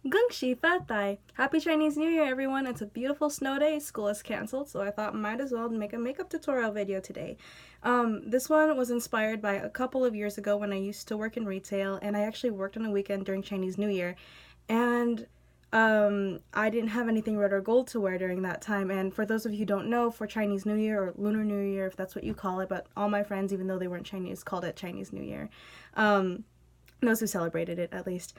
Gungshi Fatai! Happy Chinese New Year, everyone! It's a beautiful snow day. School is canceled, so I thought might as well make a makeup tutorial video today. This one was inspired by a couple of years ago when I used to work in retail, and I actually worked on a weekend during Chinese New Year, and I didn't have anything red or gold to wear during that time. And for those of you who don't know, for Chinese New Year or Lunar New Year, if that's what you call it, but all my friends, even though they weren't Chinese, called it Chinese New Year. Those who celebrated it, at least.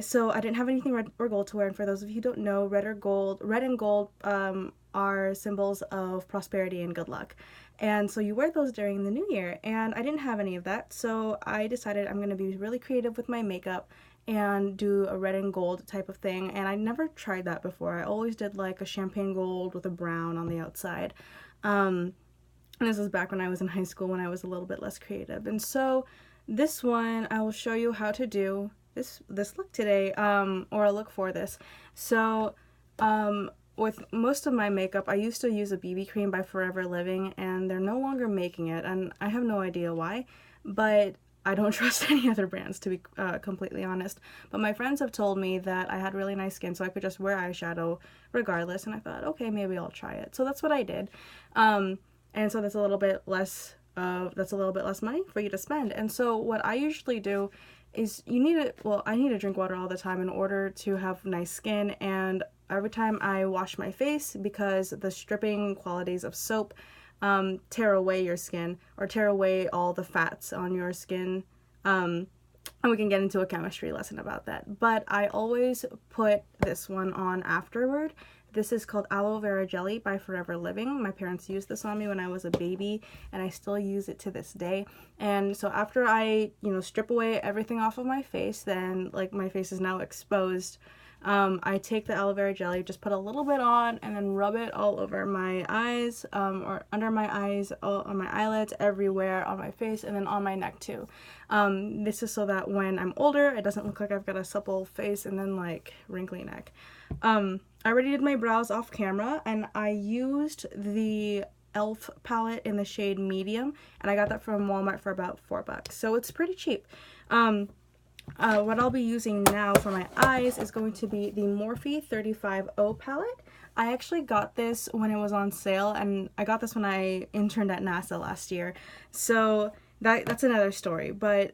So I didn't have anything red or gold to wear, and for those of you who don't know, red and gold are symbols of prosperity and good luck, and so you wear those during the new year, and I didn't have any of that, so I decided I'm going to be really creative with my makeup and do a red and gold type of thing. And I never tried that before. I always did like a champagne gold with a brown on the outside. And this was back when I was in high school, when I was a little bit less creative. And so this one I will show you how to do this look today, or a look for this. So with most of my makeup, I used to use a BB cream by Forever Living, and they're no longer making it, and I have no idea why, but I don't trust any other brands, to be completely honest. But my friends have told me that I had really nice skin, so I could just wear eyeshadow regardless, and I thought, okay, maybe I'll try it. So that's what I did. And so that's a little bit less money for you to spend. And so what I usually do is I need to drink water all the time in order to have nice skin, and every time I wash my face, because the stripping qualities of soap tear away your skin, or tear away all the fats on your skin, and we can get into a chemistry lesson about that. But I always put this one on afterward. This is called Aloe Vera Jelly by Forever Living. My parents used this on me when I was a baby, and I still use it to this day. And so after I, strip away everything off of my face, then like my face is now exposed, I take the aloe vera jelly, just put a little bit on, and then rub it all over my eyes, or under my eyes, on my eyelids, everywhere on my face, and then on my neck too. This is so that when I'm older, it doesn't look like I've got a supple face and then like wrinkly neck. I already did my brows off camera, and I used the e.l.f. palette in the shade medium, and I got that from Walmart for about $4, so it's pretty cheap. What I'll be using now for my eyes is going to be the Morphe 35O palette. I actually got this when it was on sale, and I got this when I interned at NASA last year, so that's another story. But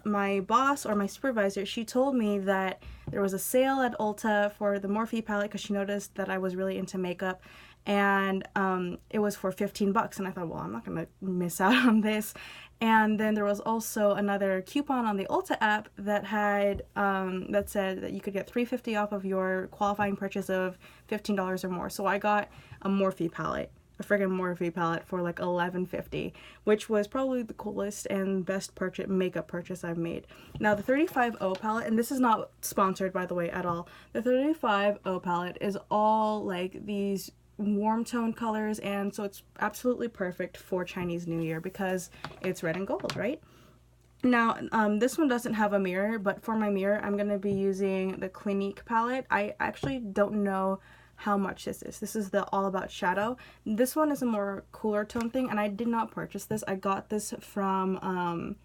my boss, or my supervisor, she told me that there was a sale at Ulta for the Morphe palette because she noticed that I was really into makeup, and it was for $15, and I thought, well, I'm not gonna miss out on this. And then there was also another coupon on the Ulta app that had that said that you could get $3.50 off of your qualifying purchase of $15 or more. So I got a Morphe palette, a friggin' Morphe palette, for like $11.50, which was probably the coolest and best makeup purchase I've made. Now the 35O palette, and this is not sponsored by the way at all, the 35O palette is all like these warm tone colors, and so it's absolutely perfect for Chinese New Year because it's red and gold, right? Now, this one doesn't have a mirror, but for my mirror, I'm going to be using the Clinique palette. I actually don't know how much this is. This is the All About Shadow. This one is a more cooler tone thing, and I did not purchase this. I got this from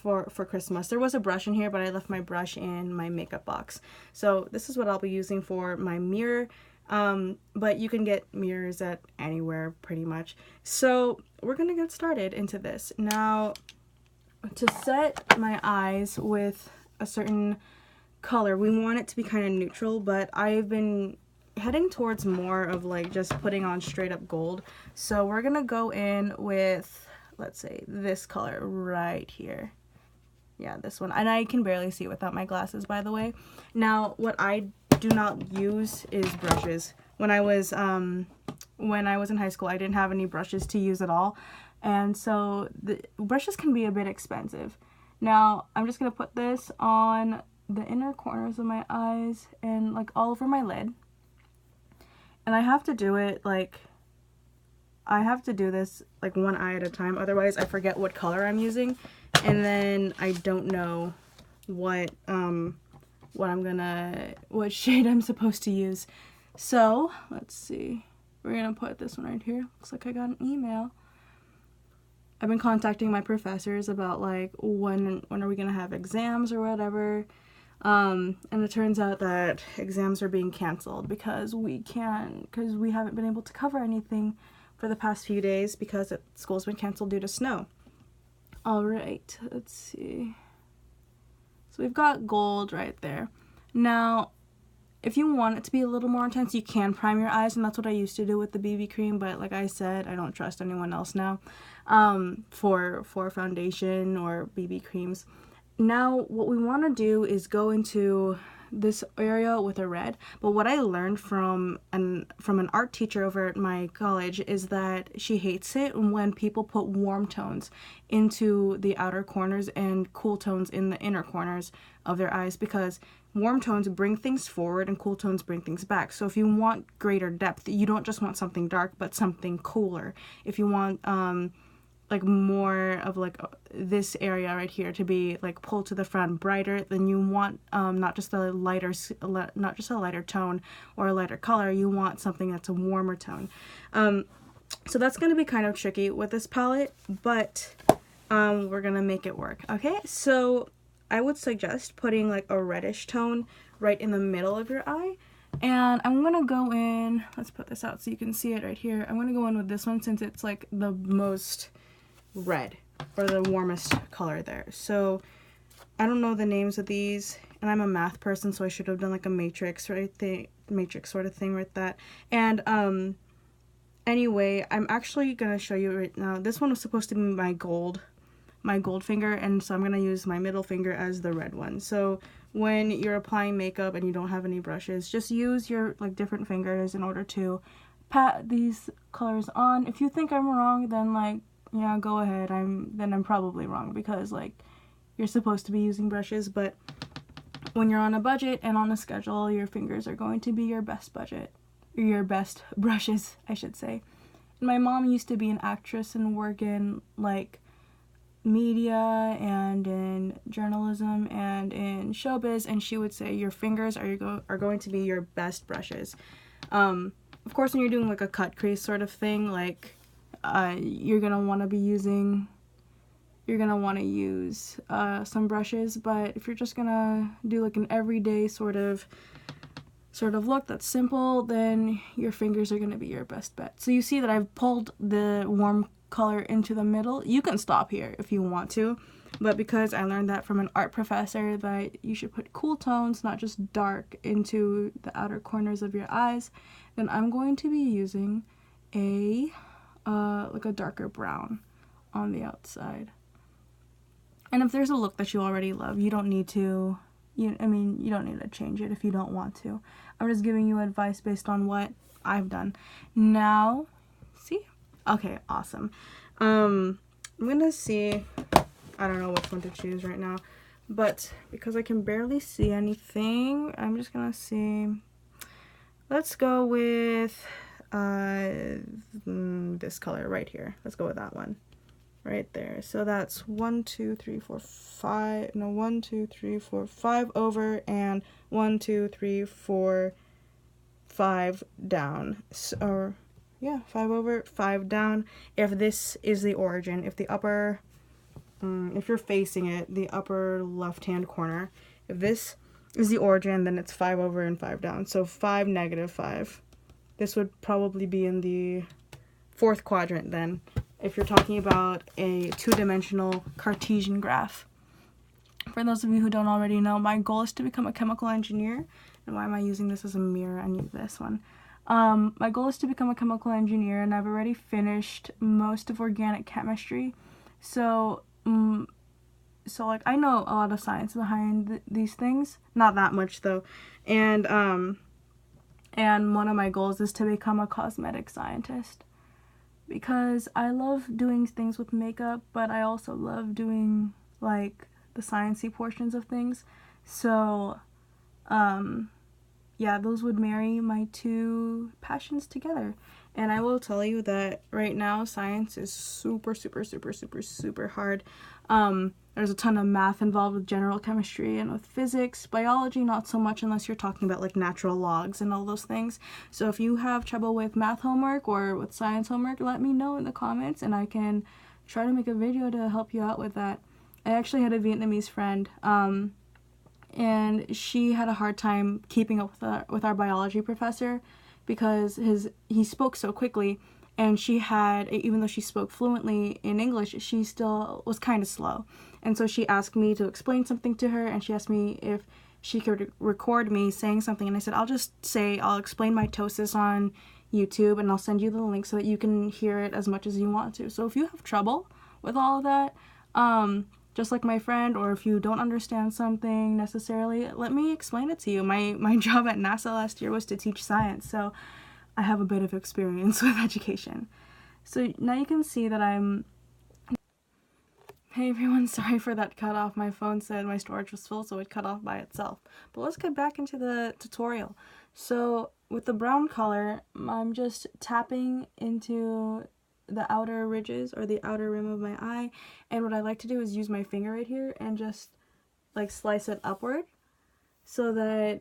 for Christmas. There was a brush in here, but I left my brush in my makeup box. So this is what I'll be using for my mirror. But you can get mirrors at anywhere pretty much. So we're gonna get started into this. Now, to set my eyes with a certain color, we want it to be kind of neutral, but I've been heading towards more of like just putting on straight up gold. So we're gonna go in with, let's say, this color right here. Yeah, this one. And I can barely see without my glasses, by the way. Now, what I do not use is brushes. When I was in high school, I didn't have any brushes to use at all, and so the brushes can be a bit expensive. Now I'm just gonna put this on the inner corners of my eyes and like all over my lid, and I have to do it like, I have to do this like one eye at a time, otherwise I forget what color I'm using, and then I don't know what shade I'm supposed to use. So let's see, we're gonna put this one right here. Looks like I got an email. I've been contacting my professors about like when are we gonna have exams or whatever. And it turns out that exams are being canceled because we haven't been able to cover anything for the past few days because school's been canceled due to snow. Alright, let's see. So we've got gold right there. Now, if you want it to be a little more intense, you can prime your eyes, and that's what I used to do with the BB cream, but like I said, I don't trust anyone else now for foundation or BB creams. Now, what we want to do is go into this area with a red, but what I learned from an art teacher over at my college is that she hates it when people put warm tones into the outer corners and cool tones in the inner corners of their eyes, because warm tones bring things forward and cool tones bring things back. So if you want greater depth, you don't just want something dark, but something cooler. If you want like more of like this area right here to be like pulled to the front brighter, then you want not just a lighter tone or a lighter color, you want something that's a warmer tone. So that's going to be kind of tricky with this palette, but we're going to make it work. Okay, so I would suggest putting like a reddish tone right in the middle of your eye. And I'm going to go in, let's put this out so you can see it right here. I'm going to go in with this one since it's like the most red, or the warmest color there. So I don't know the names of these, and I'm a math person, so I should have done like a matrix sort of thing with that. And anyway, I'm actually gonna show you right now. This one was supposed to be my gold finger, and so I'm gonna use my middle finger as the red one. So when you're applying makeup and you don't have any brushes, just use your like different fingers in order to pat these colors on. If you think I'm wrong, then like, yeah, go ahead. I'm probably wrong, because like you're supposed to be using brushes, but when you're on a budget and on a schedule, your fingers are going to be your best brushes, I should say. And my mom used to be an actress and work in like media and in journalism and in showbiz, and she would say your fingers are going to be your best brushes. Of course, when you're doing like a cut crease sort of thing, like you're gonna want to use some brushes, but if you're just gonna do like an everyday sort of look that's simple, then your fingers are gonna be your best bet. So you see that I've pulled the warm color into the middle. You can stop here if you want to, but because I learned that from an art professor that you should put cool tones, not just dark, into the outer corners of your eyes, then I'm going to be using like a darker brown on the outside. And if there's a look that you already love, you don't need to change it if you don't want to. I'm just giving you advice based on what I've done. Now, see? Okay, awesome. I'm gonna see, I don't know which one to choose right now, but because I can barely see anything, I'm just gonna see. Let's go with this color right here. Let's go with that one right there. So that's 1 2 3 4 5 no 1 2 3 4 5 over, and 1 2 3 4 5 down. So, yeah, 5 over, 5 down. If this is the origin, if the upper if you're facing it, the upper left hand corner, if this is the origin, then it's 5 over and 5 down. So 5 negative 5. This would probably be in the fourth quadrant then, if you're talking about a two-dimensional Cartesian graph. For those of you who don't already know, my goal is to become a chemical engineer. And why am I using this as a mirror? I need this one. My goal is to become a chemical engineer, and I've already finished most of organic chemistry. So like I know a lot of science behind these things. Not that much though. And one of my goals is to become a cosmetic scientist, because I love doing things with makeup, but I also love doing like the sciencey portions of things. So yeah, those would marry my two passions together. And I will tell you that right now science is super hard. There's a ton of math involved with general chemistry and with physics. Biology, not so much unless you're talking about like natural logs and all those things. So if you have trouble with math homework or with science homework, let me know in the comments and I can try to make a video to help you out with that. I actually had a Vietnamese friend and she had a hard time keeping up with our biology professor because he spoke so quickly, and she had, even though she spoke fluently in English, she still was kind of slow. And so she asked me to explain something to her, and she asked me if she could record me saying something, and I said, I'll explain mitosis on YouTube, and I'll send you the link so that you can hear it as much as you want to. So if you have trouble with all of that, just like my friend, or if you don't understand something necessarily, let me explain it to you. My job at NASA last year was to teach science, so I have a bit of experience with education. So now you can see that Hey everyone, sorry for that cut off. My phone said my storage was full, so it cut off by itself. But let's get back into the tutorial. So with the brown color, I'm just tapping into the outer ridges or the outer rim of my eye, and what I like to do is use my finger right here and just like slice it upward so that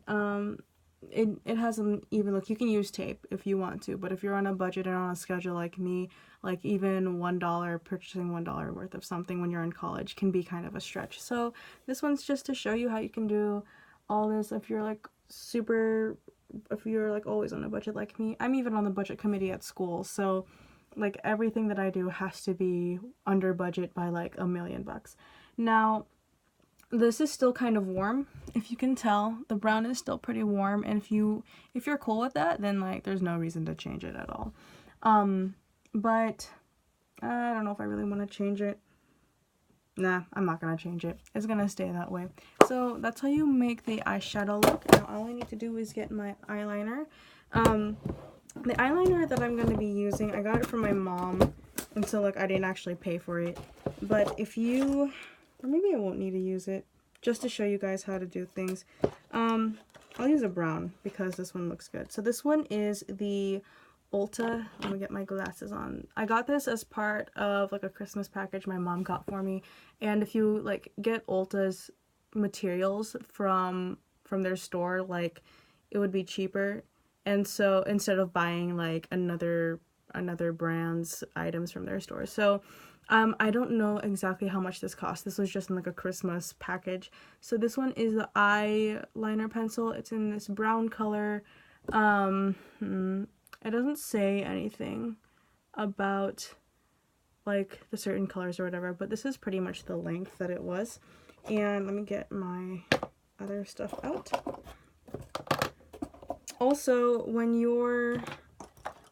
it has an even look. You can use tape if you want to, but if you're on a budget and on a schedule like me, like even purchasing $1 worth of something when you're in college can be kind of a stretch. So this one's just to show you how you can do all this if you're like always on a budget like me. I'm even on the budget committee at school, so like everything that I do has to be under budget by like $1 million. Now, this is still kind of warm. If you can tell, the brown is still pretty warm, and if you're cool with that, then like there's no reason to change it at all. But I don't know if I really want to change it. Nah, I'm not gonna change it. It's gonna stay that way. So that's how you make the eyeshadow look. Now all I need to do is get my eyeliner. The eyeliner that I'm gonna be using, I got it from my mom, and so like I didn't actually pay for it. But or maybe I won't need to use it, just to show you guys how to do things. I'll use a brown because this one looks good. So this one is the Ulta. Let me get my glasses on. I got this as part of like a Christmas package my mom got for me, and if you like get Ulta's materials from their store, like it would be cheaper. And so instead of buying like another brand's items from their store. So I don't know exactly how much this cost. This was just in like a Christmas package. So this one is the eyeliner pencil. It's in this brown color. It doesn't say anything about like the certain colors or whatever, but this is pretty much the length that it was. And let me get my other stuff out. Also, when you're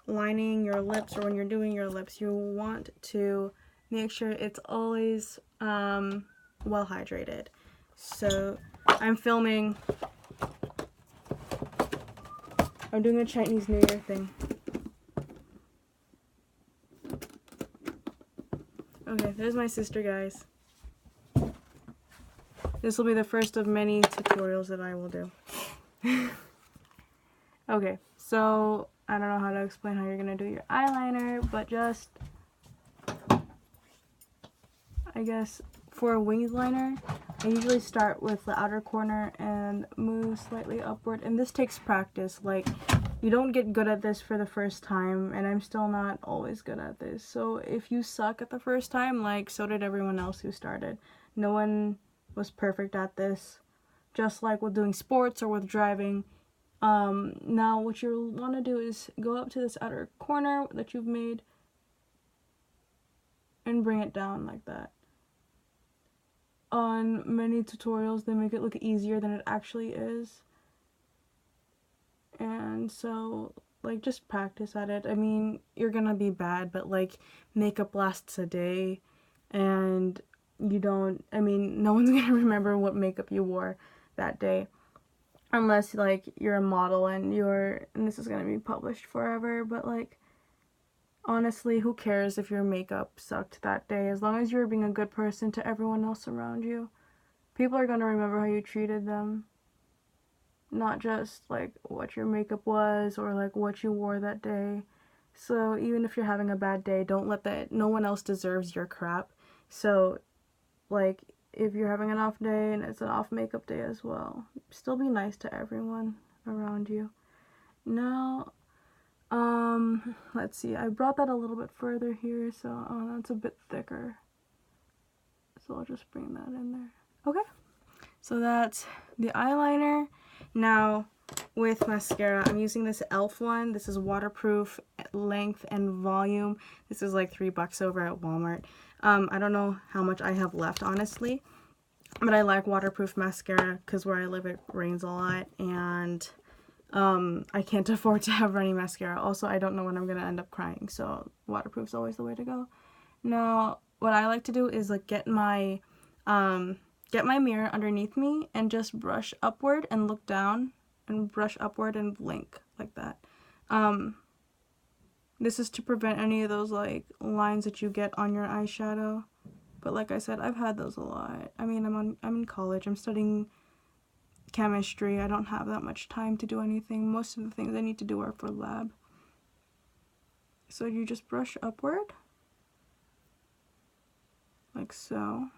lining your lips or when you're doing your lips, you want to make sure it's always well hydrated. So I'm doing a Chinese New Year thing. Okay, there's my sister, guys. This will be the first of many tutorials that I will do. Okay, so I don't know how to explain how you're gonna do your eyeliner, but just, I guess, for a winged liner, I usually start with the outer corner and move slightly upward, and this takes practice. Like, you don't get good at this for the first time, and I'm still not always good at this. So if you suck at the first time, like, so did everyone else who started. No one was perfect at this, just like with doing sports or with driving. Now what you'll want to do is go up to this outer corner that you've made and bring it down like that. On many tutorials, they make it look easier than it actually is. And so, like, just practice at it. I mean, you're gonna be bad, but, like, makeup lasts a day, and no one's gonna remember what makeup you wore that day. Unless, like, you're a model and this is gonna be published forever, but, like, honestly, who cares if your makeup sucked that day? As long as you're being a good person to everyone else around you. People are gonna remember how you treated them. Not just, like, what your makeup was or, like, what you wore that day. So, even if you're having a bad day, don't let that, no one else deserves your crap. So, like, if you're having an off day and it's an off makeup day as well, still be nice to everyone around you. Now, let's see, I brought that a little bit further here, so that's a bit thicker. So I'll just bring that in there. Okay, So that's the eyeliner. Now with mascara, I'm using this e.l.f. one. This is waterproof, length and volume. This is like $3 over at Walmart. I don't know how much I have left, honestly, but I like waterproof mascara because where I live it rains a lot, and I can't afford to have runny mascara. Also, I don't know when I'm gonna end up crying, so waterproof's always the way to go. Now, what I like to do is like get my mirror underneath me and just brush upward and look down and brush upward and blink like that. This is to prevent any of those like lines that you get on your eyeshadow. But like I said, I've had those a lot. I mean, I'm in college. I'm studying chemistry. I don't have that much time to do anything. Most of the things I need to do are for lab. So you just brush upward like so.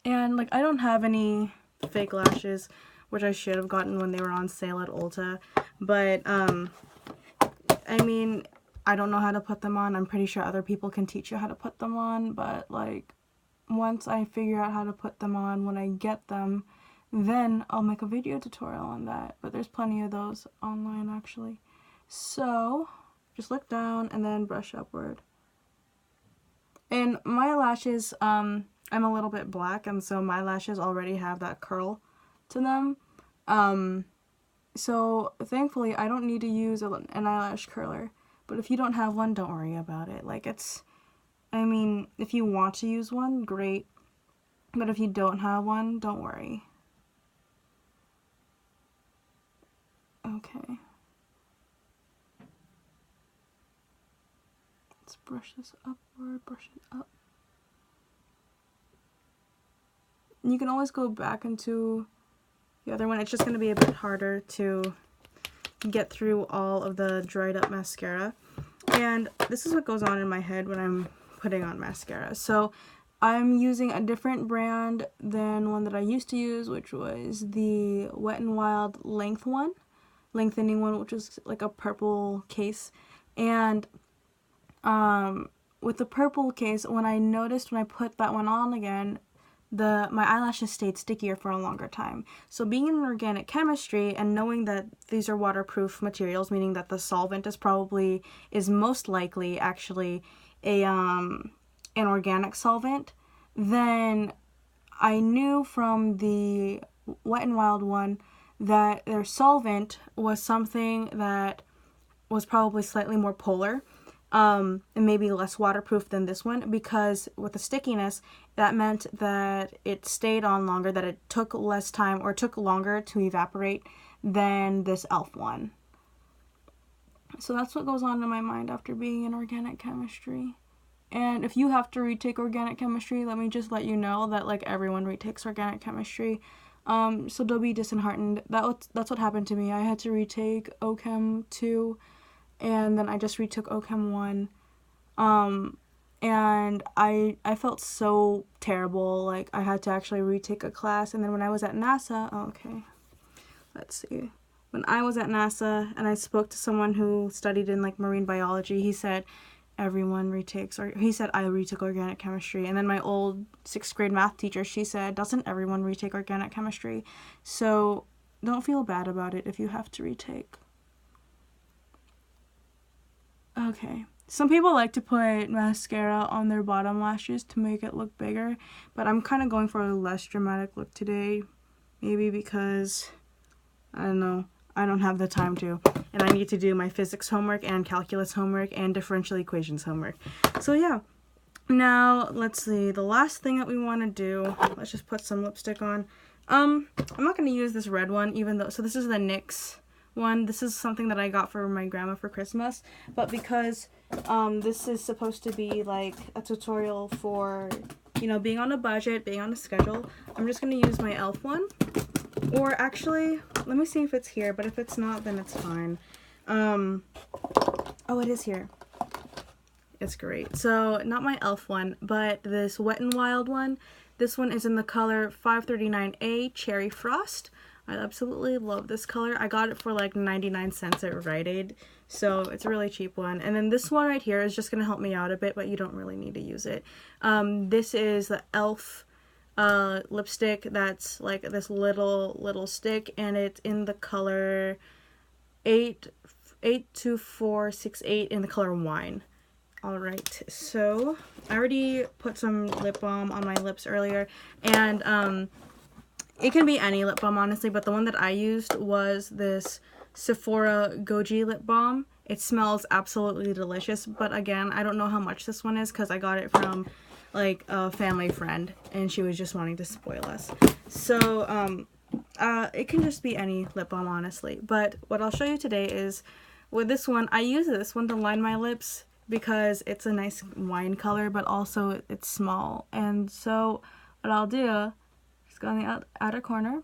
And like I don't have any fake lashes, which I should have gotten when they were on sale at Ulta, but I mean, I don't know how to put them on. I'm pretty sure other people can teach you how to put them on, but like once I figure out how to put them on, when I get them, then I'll make a video tutorial on that. But there's plenty of those online actually. So just look down and then brush upward. And my lashes, I'm a little bit black, and so my lashes already have that curl to them. So thankfully I don't need to use an eyelash curler. But if you don't have one, don't worry about it. Like I mean, if you want to use one, great. But if you don't have one, don't worry. Okay. Let's brush this upward, brush it up. You can always go back into the other one. It's just going to be a bit harder to get through all of the dried up mascara. And this is what goes on in my head when I'm putting on mascara. So I'm using a different brand than one that I used to use, which was the Wet n Wild lengthening one, which was like a purple case. And with the purple case, when I put that one on again, my eyelashes stayed stickier for a longer time. So being in organic chemistry and knowing that these are waterproof materials, meaning that the solvent is most likely actually an organic solvent, then I knew from the Wet n Wild one that their solvent was something that was probably slightly more polar. And maybe less waterproof than this one, because with the stickiness, that meant that it stayed on longer, that it took less time or took longer to evaporate than this e.l.f. one. So that's what goes on in my mind after being in organic chemistry. And if you have to retake organic chemistry, let me just let you know that like everyone retakes organic chemistry. So don't be disheartened. That's what happened to me. I had to retake OChem 2. And then I just retook OChem 1, and I felt so terrible, like I had to actually retake a class. And then when I was at NASA, let's see, when I was at NASA and I spoke to someone who studied in like marine biology, he said everyone retakes, or he said I retook organic chemistry. And then my old 6th grade math teacher, she said, doesn't everyone retake organic chemistry? So don't feel bad about it if you have to retake. Okay, some people like to put mascara on their bottom lashes to make it look bigger, but I'm kind of going for a less dramatic look today, maybe because, I don't know, I don't have the time to, and I need to do my physics homework and calculus homework and differential equations homework. So yeah, now let's see, the last thing that we want to do, let's just put some lipstick on. I'm not going to use this red one, even though, so this is the NYX one. This is something that I got for my grandma for Christmas, but because this is supposed to be like a tutorial for, you know, being on a budget, being on a schedule, I'm just going to use my e.l.f. one. Or actually, let me see if it's here, but if it's not, then it's fine. Oh, it is here. It's great. So not my e.l.f. one, but this Wet n Wild one. This one is in the color 539A Cherry Frost. I absolutely love this color. I got it for like 99 cents at Rite Aid, so it's a really cheap one. And then this one right here is just going to help me out a bit, but you don't really need to use it. This is the e.l.f. Lipstick that's like this little stick, and it's in the color 82468 in the color wine. Alright, so I already put some lip balm on my lips earlier, and it can be any lip balm honestly, but the one that I used was this Sephora Goji lip balm. It smells absolutely delicious, but again, I don't know how much this one is because I got it from like a family friend and she was just wanting to spoil us. So it can just be any lip balm honestly, but what I'll show you today is with this one, I use this one to line my lips because it's a nice wine color, but also it's small. And so what I'll do is go on the outer corner.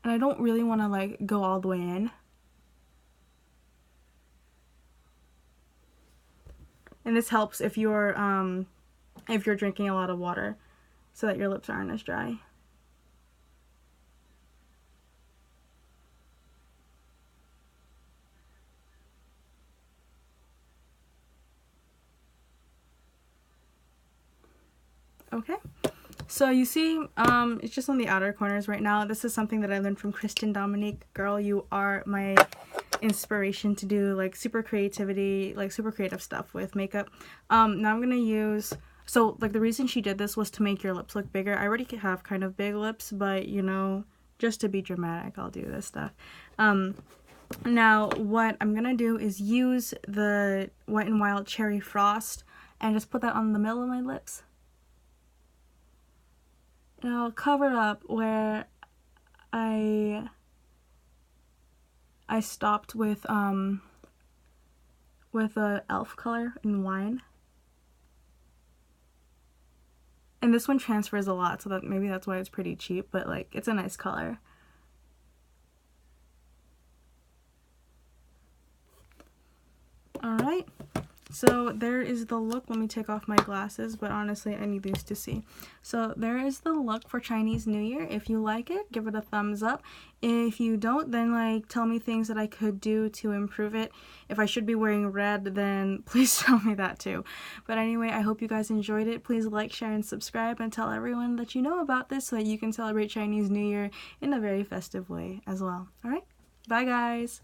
And I don't really want to like go all the way in. And this helps if you're drinking a lot of water so that your lips aren't as dry. Okay, so you see, it's just on the outer corners right now. This is something that I learned from Kristen Dominique. Girl, you are my inspiration to do like super creative stuff with makeup. Now I'm gonna use, so like the reason she did this was to make your lips look bigger. I already have kind of big lips, but you know, just to be dramatic, I'll do this stuff. Now what I'm gonna do is use the Wet n Wild Cherry Frost and just put that on the middle of my lips. And I'll cover up where I stopped with a e.l.f. color in wine. And this one transfers a lot, so that maybe that's why it's pretty cheap, but like it's a nice color. Alright. So there is the look. Let me take off my glasses, but honestly I need these to see. So there is the look for Chinese New Year. If you like it, give it a thumbs up. If you don't, then like tell me things that I could do to improve it. If I should be wearing red, then please tell me that too. But anyway, I hope you guys enjoyed it. Please like, share, and subscribe, and tell everyone that you know about this so that you can celebrate Chinese New Year in a very festive way as well. Alright? Bye guys!